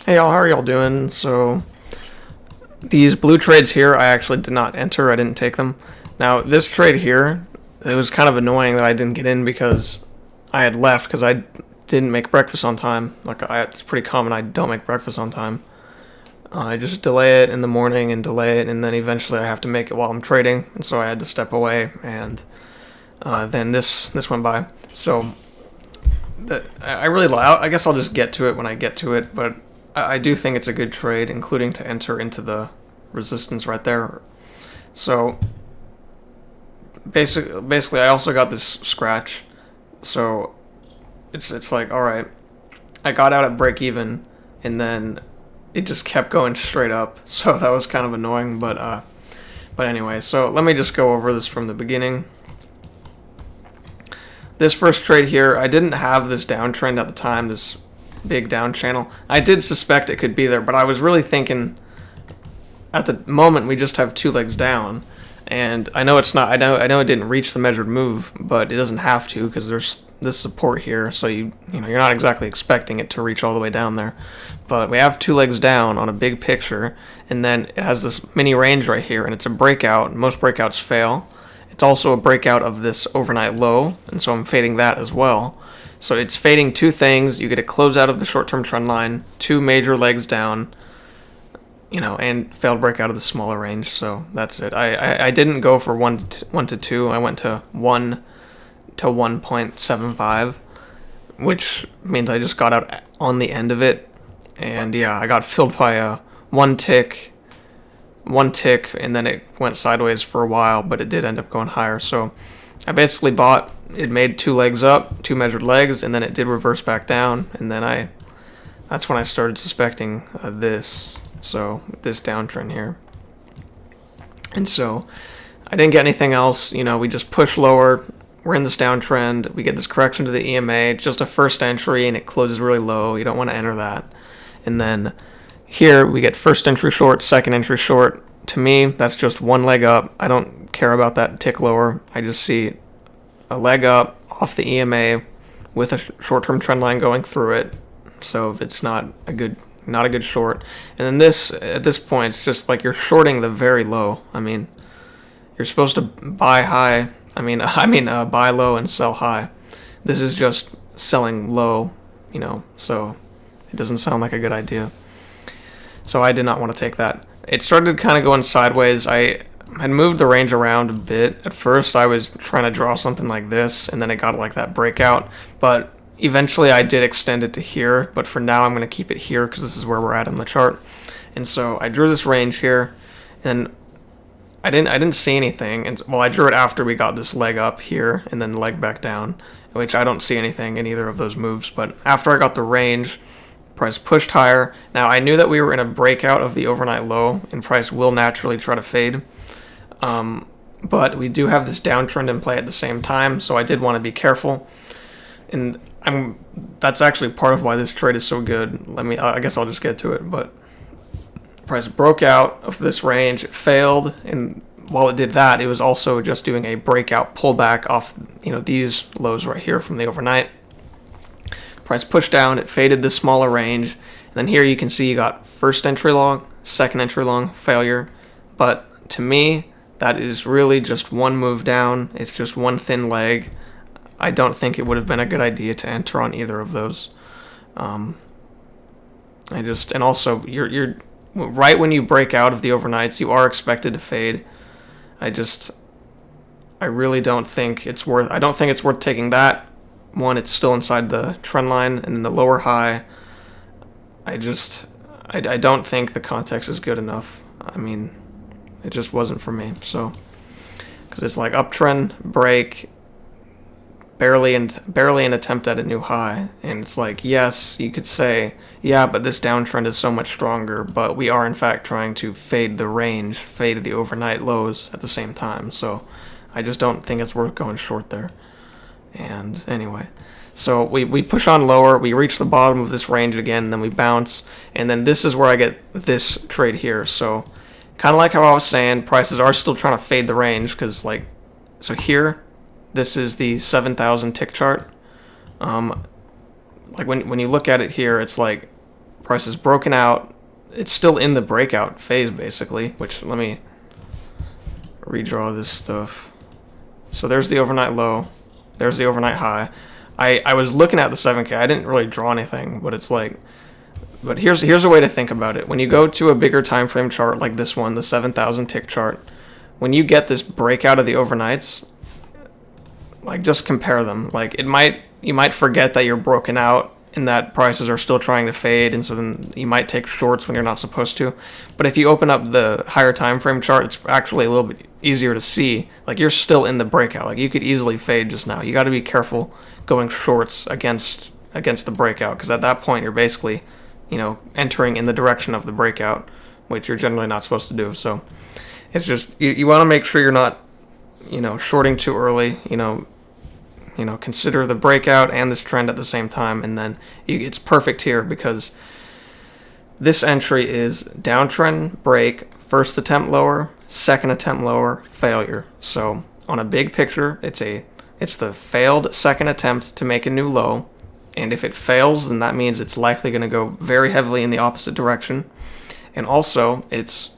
Hey y'all, how are y'all doing? So these blue trades here, I actually did not enter. I didn't take them. Now this trade here, it was kind of annoying that I didn't get in because I had left because I didn't make breakfast on time. It's pretty common I don't make breakfast on time. I just delay it in the morning and delay it, and then eventually I have to make it while I'm trading, and so I had to step away. And then this went by. So I guess I'll just get to it when I get to it, but I do think it's a good trade, including to enter into the resistance right there. So basically, I also got this scratch. So it's like, all right, I got out at break even, and then it just kept going straight up. So that was kind of annoying, but anyway. So let me just go over this from the beginning. This first trade here, I didn't have this downtrend at the time, this big down channel. I did suspect it could be there, but I was really thinking at the moment we just have two legs down, and I know it's not. I know it didn't reach the measured move, but it doesn't have to because there's this support here, so you're not exactly expecting it to reach all the way down there. But we have two legs down on a big picture, and then it has this mini range right here, and it's a breakout. Most breakouts fail. It's also a breakout of this overnight low, and so I'm fading that as well. So it's fading two things. You get a closeout of the short-term trend line, two major legs down, and failed breakout of the smaller range. So that's it. I didn't go for 1 to 2. I went to 1 to 1.75, which means I just got out on the end of it. And yeah, I got filled by a one tick, and then it went sideways for a while, but it did end up going higher. So I basically bought, it made two legs up, two measured legs, and then it did reverse back down, and then that's when I started suspecting this downtrend here. And so I didn't get anything else. We just push lower. We're in this downtrend. We get this correction to the EMA. It's just a first entry, and it closes really low. You don't want to enter that. And then here we get first entry short, second entry short. To me, that's just one leg up. I don't care about that tick lower. I just see a leg up off the EMA with a short-term trend line going through it. So it's not a good short. And then at this point, it's just like you're shorting the very low. I mean, you're supposed to buy high. Buy low and sell high. This is just selling low, so it doesn't sound like a good idea. So I did not want to take that. It started kind of going sideways. I had moved the range around a bit. At first, I was trying to draw something like this, and then it got like that breakout. But eventually, I did extend it to here. But for now, I'm going to keep it here because this is where we're at on the chart. And so I drew this range here, and I didn't see anything. And I drew it after we got this leg up here, and then the leg back down, which I don't see anything in either of those moves. But after I got the range, price pushed higher. Now, I knew that we were in a breakout of the overnight low, and price will naturally try to fade. But we do have this downtrend in play at the same time, so I did want to be careful. And that's actually part of why this trade is so good. I guess I'll just get to it. But price broke out of this range, it failed, and while it did that, it was also just doing a breakout pullback off, these lows right here from the overnight. Price pushed down, it faded this smaller range, and then here you can see you got first entry long, second entry long, failure. But to me, that is really just one move down. It's just one thin leg. I don't think it would have been a good idea to enter on either of those. And also you're right when you break out of the overnights, you are expected to fade. I really don't think it's worth. I don't think it's worth taking that. One, it's still inside the trend line, and in the lower high, I don't think the context is good enough. I mean, it just wasn't for me. So, because it's like uptrend, break, barely an attempt at a new high, and it's like, yes, you could say, yeah, but this downtrend is so much stronger, but we are in fact trying to fade the range, fade the overnight lows at the same time. So, I just don't think it's worth going short there. And anyway, so we push on lower, we reach the bottom of this range again, then we bounce, and then this is where I get this trade here. So kind of like how I was saying, prices are still trying to fade the range, because so here, this is the 7,000 tick chart. Like when you look at it here, it's like price is broken out. It's still in the breakout phase basically, which let me redraw this stuff. So there's the overnight low, there's the overnight high. I was looking at the 7K. I didn't really draw anything, but it's like, but here's a way to think about it. When you go to a bigger time frame chart like this one, the 7,000 tick chart, when you get this breakout of the overnights, like just compare them. Like you might forget that you're broken out and that prices are still trying to fade, and so then you might take shorts when you're not supposed to. But if you open up the higher time frame chart, it's actually a little bit easier to see. Like you're still in the breakout. Like you could easily fade just now. You got to be careful going shorts against the breakout, because at that point you're basically, entering in the direction of the breakout, which you're generally not supposed to do. So it's just you want to make sure you're not, shorting too early. Consider the breakout and this trend at the same time, and then it's perfect here because this entry is downtrend break, first attempt lower, second attempt lower, failure. So on a big picture, it's the failed second attempt to make a new low, and if it fails, then that means it's likely going to go very heavily in the opposite direction. And also, it's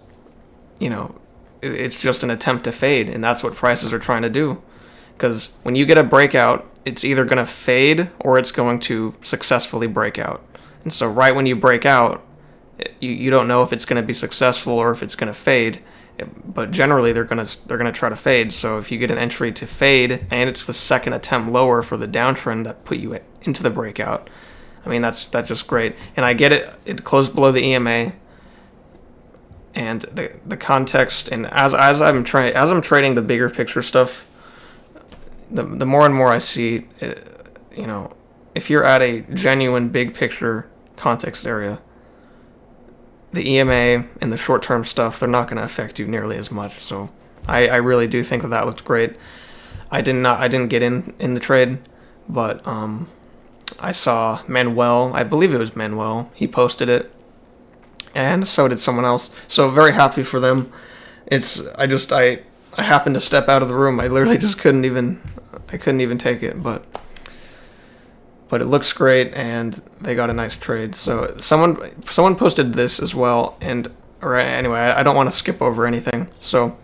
just an attempt to fade, and that's what prices are trying to do. Because when you get a breakout, it's either going to fade or it's going to successfully break out. And so right when you break out, you don't know if it's going to be successful or if it's going to fade. But generally, they're going to try to fade. So if you get an entry to fade and it's the second attempt lower for the downtrend that put you into the breakout, I mean that's just great. And I get it. It closed below the EMA. And the context, and as I'm trading the bigger picture stuff, the more and more I see, if you're at a genuine big picture context area, the EMA and the short-term stuff, they're not going to affect you nearly as much. So I really do think that looked great. I didn't get in the trade, but I saw Manuel, I believe it was Manuel, he posted it, and so did someone else. So very happy for them. I happened to step out of the room. I literally just couldn't even take it, but it looks great, and they got a nice trade. So someone posted this as well, anyway, I don't want to skip over anything. So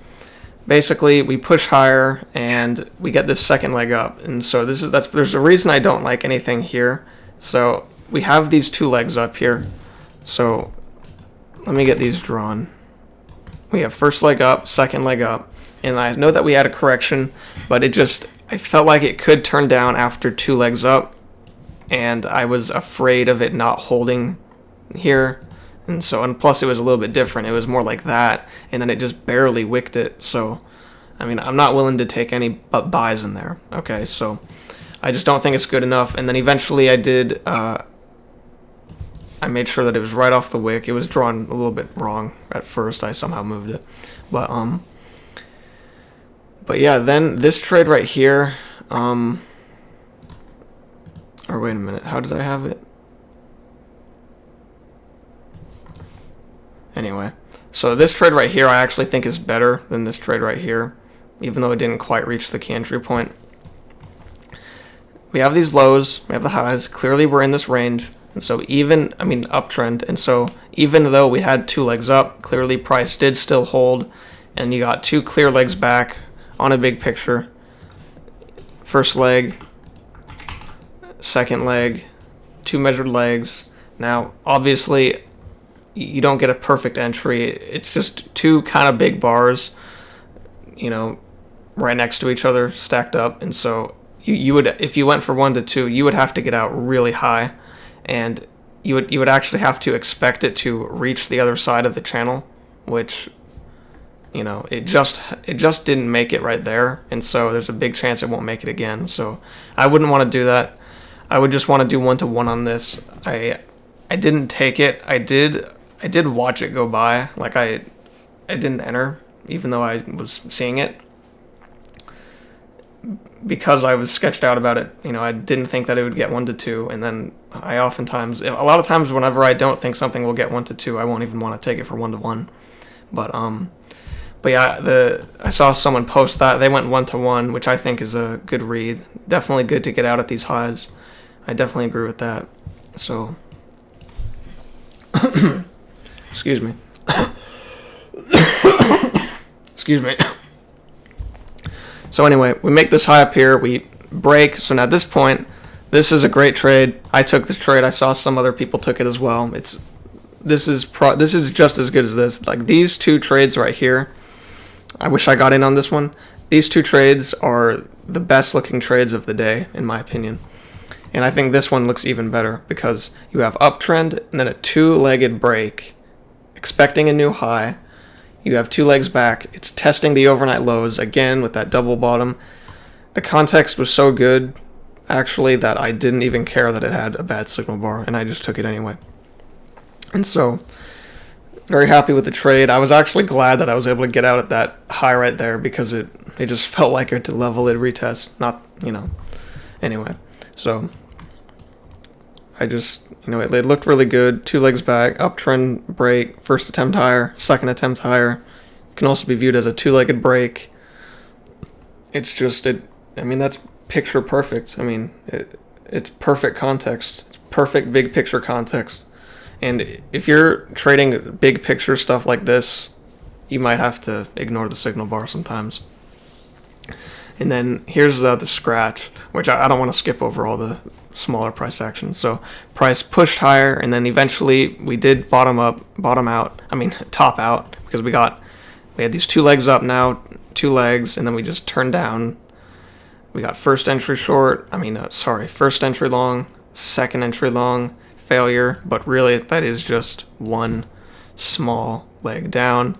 basically, we push higher, and we get this second leg up, and so there's a reason I don't like anything here. So we have these two legs up here. So let me get these drawn. We have first leg up, second leg up, and I know that we had a correction, but I felt like it could turn down after two legs up, and I was afraid of it not holding here. And plus it was a little bit different. It was more like that, and then it just barely wicked it. So, I mean, I'm not willing to take any but buys in there. Okay, so I just don't think it's good enough. And then eventually I did, I made sure that it was right off the wick. It was drawn a little bit wrong at first. I somehow moved it. But yeah, then this trade right here, or wait a minute, how did I have it? Anyway, so this trade right here I actually think is better than this trade right here, even though it didn't quite reach the key entry point. We have these lows, we have the highs, clearly we're in this range, and so uptrend, and so even though we had two legs up, clearly price did still hold, and you got two clear legs back on a big picture. First leg, second leg, two measured legs. Now, obviously, you don't get a perfect entry. It's just two kind of big bars, right next to each other, stacked up. And so you would, if you went for 1 to 2, you would have to get out really high, and you would actually have to expect it to reach the other side of the channel, which it just didn't make it right there, and so there's a big chance it won't make it again. So I wouldn't want to do that. I would just want to do 1-to-1 on this. I didn't take it. I did watch it go by. Like I didn't enter, even though I was seeing it, because I was sketched out about it. I didn't think that it would get 1-to-2, and then a lot of times whenever I don't think something will get 1-to-2, I won't even want to take it for 1-to-1. But yeah, I saw someone post that they went 1-to-1, which I think is a good read. Definitely good to get out at these highs. I definitely agree with that. So Excuse me. Excuse me. So anyway, we make this high up here, we break. So now at this point, this is a great trade. I took this trade. I saw some other people took it as well. This is just as good as this. Like these two trades right here, I wish I got in on this one. These two trades are the best looking trades of the day, in my opinion. And I think this one looks even better because you have uptrend and then a two-legged break, expecting a new high. You have two legs back. It's testing the overnight lows again with that double bottom. The context was so good, actually, that I didn't even care that it had a bad signal bar, and I just took it anyway. And so, very happy with the trade. I was actually glad that I was able to get out at that high right there because it just felt like it to level it retest. Not, anyway. So, I just, it looked really good. Two legs back, uptrend break, first attempt higher, second attempt higher. Can also be viewed as a two-legged break. It's just, that's picture perfect. It's perfect context. It's perfect big picture context. And if you're trading big picture stuff like this, you might have to ignore the signal bar sometimes. And then here's the scratch, which I don't want to skip over all the smaller price actions. So price pushed higher, and then eventually we did top out, because we had these two legs up now, two legs, and then we just turned down. We got first entry long, second entry long, failure, but really that is just one small leg down.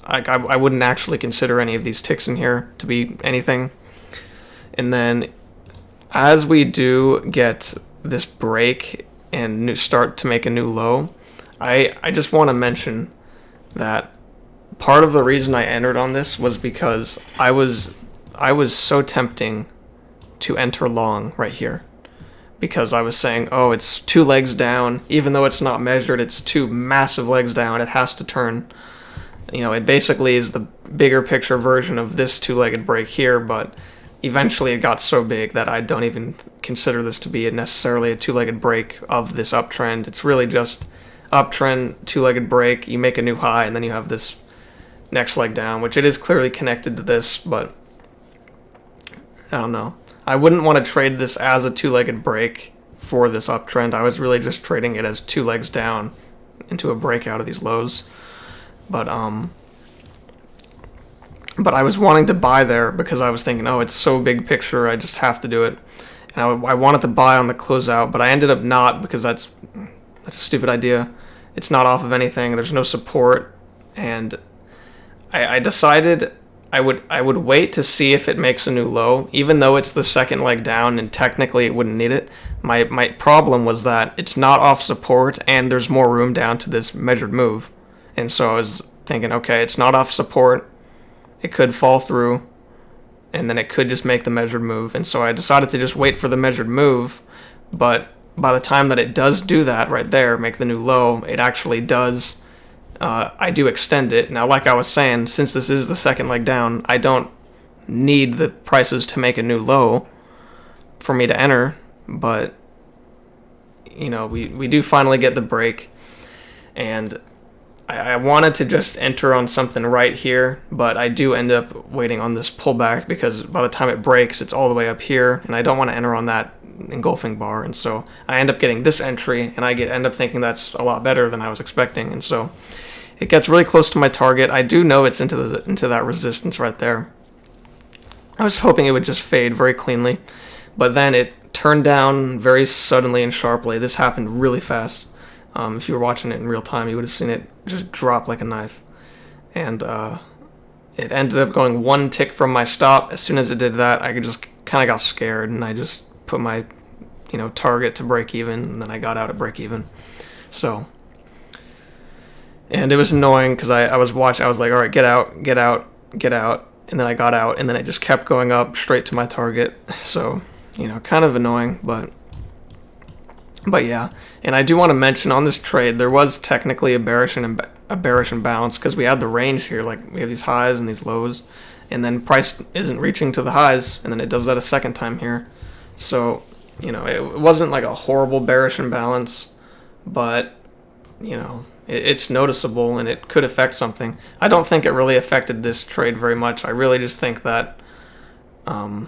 I wouldn't actually consider any of these ticks in here to be anything. And then as we do get this break and start to make a new low, I just want to mention that part of the reason I entered on this was because I was so tempting to enter long right here, because I was saying, oh, it's two legs down, even though it's not measured, it's two massive legs down, it has to turn. It basically is the bigger picture version of this two-legged break here, but eventually it got so big that I don't even consider this to be necessarily a two-legged break of this uptrend. It's really just uptrend, two-legged break, you make a new high, and then you have this next leg down, which it is clearly connected to this, but I don't know. I wouldn't want to trade this as a two-legged break for this uptrend. I was really just trading it as two legs down into a breakout of these lows. But I was wanting to buy there because I was thinking, oh, it's so big picture, I just have to do it. And I wanted to buy on the closeout, but I ended up not, because that's a stupid idea. It's not off of anything. There's no support, and I decided I would wait to see if it makes a new low, even though it's the second leg down and technically it wouldn't need it. My problem was that it's not off support and there's more room down to this measured move. And so I was thinking, okay, it's not off support, it could fall through, and then it could just make the measured move. And so I decided to just wait for the measured move, but by the time that it does do that right there, make the new low, it actually does, I do extend it. Now, like I was saying, since this is the second leg down, I don't need the prices to make a new low for me to enter, but, we do finally get the break, and I wanted to just enter on something right here, but I do end up waiting on this pullback because by the time it breaks, it's all the way up here, and I don't want to enter on that engulfing bar, and so I end up getting this entry, and I end up thinking that's a lot better than I was expecting, and so it gets really close to my target. I do know it's into that resistance right there. I was hoping it would just fade very cleanly, but then it turned down very suddenly and sharply. This happened really fast. If you were watching it in real time, you would have seen it just drop like a knife. And it ended up going one tick from my stop. As soon as it did that, I just kind of got scared, and I just put my target to break even, and then I got out at break even. So, and it was annoying because I was watching. I was like, all right, get out, and then I got out, and then it just kept going up straight to my target. So, kind of annoying, but yeah. And I do want to mention on this trade, there was technically a bearish imbalance because we had the range here, like we have these highs and these lows, and then price isn't reaching to the highs, and then it does that a second time here. So, it wasn't like a horrible bearish imbalance, but you know, it's noticeable and it could affect something. I don't think it really affected this trade very much. I really just think that, I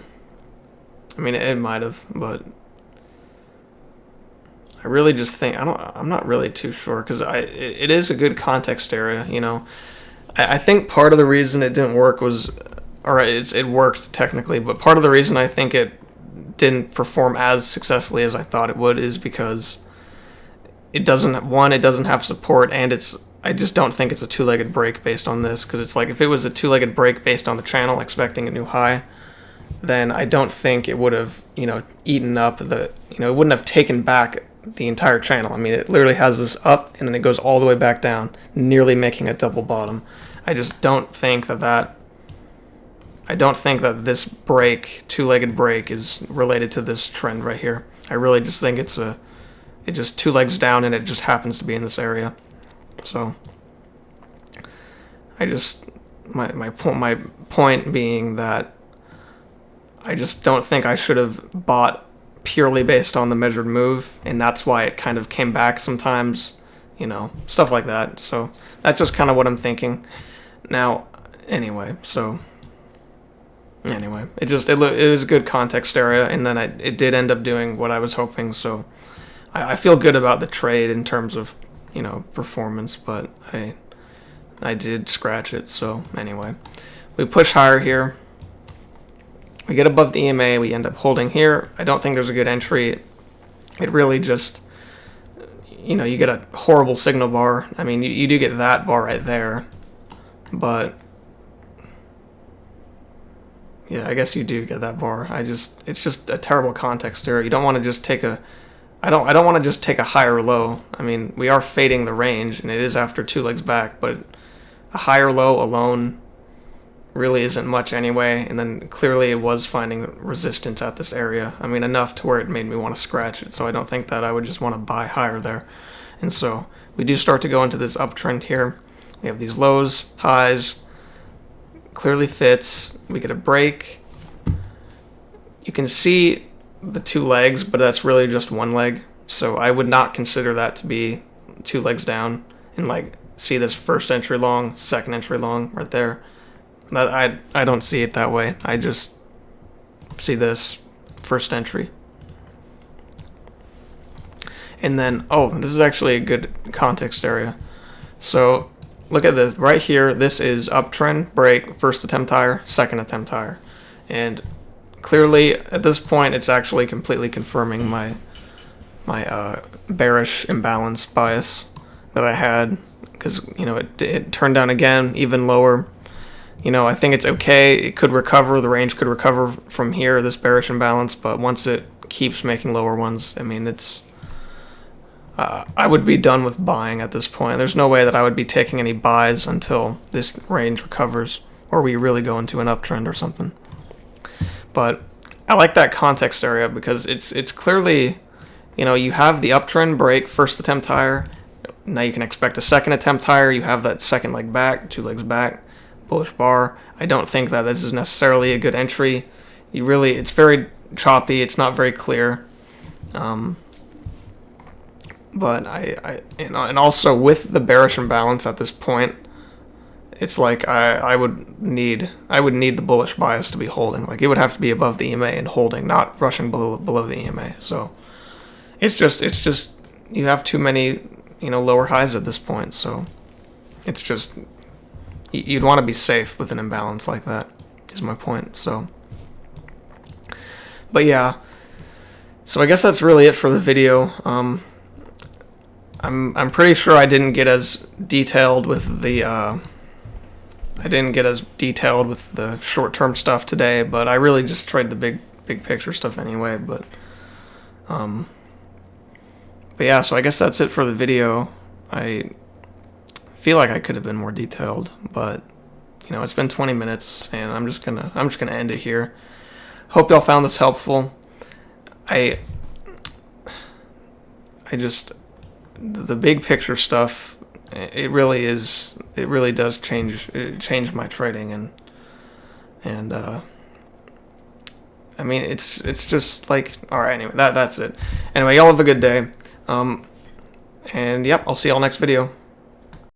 mean, it might have, but I really just think, I'm not really too sure, because it is a good context area, you know. I think part of the reason it didn't work was, alright, it worked technically, but part of the reason I think it didn't perform as successfully as I thought it would is because it doesn't have support, and I just don't think it's a two-legged break based on this, because it's like, if it was a two-legged break based on the channel expecting a new high, then I don't think it would have, you know, eaten up it wouldn't have taken back the entire channel. I mean, it literally has this up and then it goes all the way back down, nearly making a double bottom. I just don't think that this break, two-legged break, is related to this trend right here. I really just think it just two legs down and it just happens to be in this area. So I just, my point being that I just don't think I should have bought purely based on the measured move, and that's why it kind of came back sometimes, you know, stuff like that. So that's just kind of what I'm thinking. Now, anyway, it was a good context area, and then it did end up doing what I was hoping. So I feel good about the trade in terms of, you know, performance, but I did scratch it. So anyway, we push higher here. We get above the EMA, we end up holding here. I don't think there's a good entry. It really just, you know, you get a horrible signal bar. I mean, you do get that bar right there, but yeah, I guess you do get that bar. It's just a terrible context error. You don't want to just take I don't want to just take a higher low. I mean, we are fading the range, and it is after two legs back, but a higher low alone really isn't much anyway, and then clearly it was finding resistance at this area. I mean, enough to where it made me want to scratch it, so I don't think that I would just want to buy higher there. And so we do start to go into this uptrend here. We have these lows, highs, clearly fits. We get a break. You can see the two legs, but that's really just one leg, so I would not consider that to be two legs down. And like, see this first entry long, second entry long right there. That I don't see it that way. I just see this first entry. And then, oh, this is actually a good context area. So look at this right here. This is uptrend, break, first attempt higher, second attempt higher. And clearly at this point it's actually completely confirming my bearish imbalance bias that I had, because, you know, it turned down again, even lower. You know, I think it's okay. It could recover. The range could recover from here, this bearish imbalance. But once it keeps making lower ones, I mean, it's... I would be done with buying at this point. There's no way that I would be taking any buys until this range recovers, or we really go into an uptrend or something. But I like that context area because it's clearly, you know, you have the uptrend break, first attempt higher. Now you can expect a second attempt higher. You have that second leg back, two legs back. Bullish bar. I don't think that this is necessarily a good entry. It's very choppy. It's not very clear. But and also with the bearish imbalance at this point, it's like I would need the bullish bias to be holding. Like, it would have to be above the EMA and holding, not rushing below the EMA. So it's just you have too many, you know, lower highs at this point. So it's just, you'd want to be safe with an imbalance like that, is my point. So, but yeah, so I guess that's really it for the video. I'm pretty sure I didn't get as detailed with the short-term stuff today, but I really just tried the big picture stuff anyway. But yeah, so I guess that's it for the video. I feel like I could have been more detailed, but you know, it's been 20 minutes, and I'm just gonna end it here. Hope y'all found this helpful. The big picture stuff, it really does change my trading, and I mean, it's just like, all right, anyway, that's it. Anyway, y'all have a good day. And yep, I'll see y'all next video.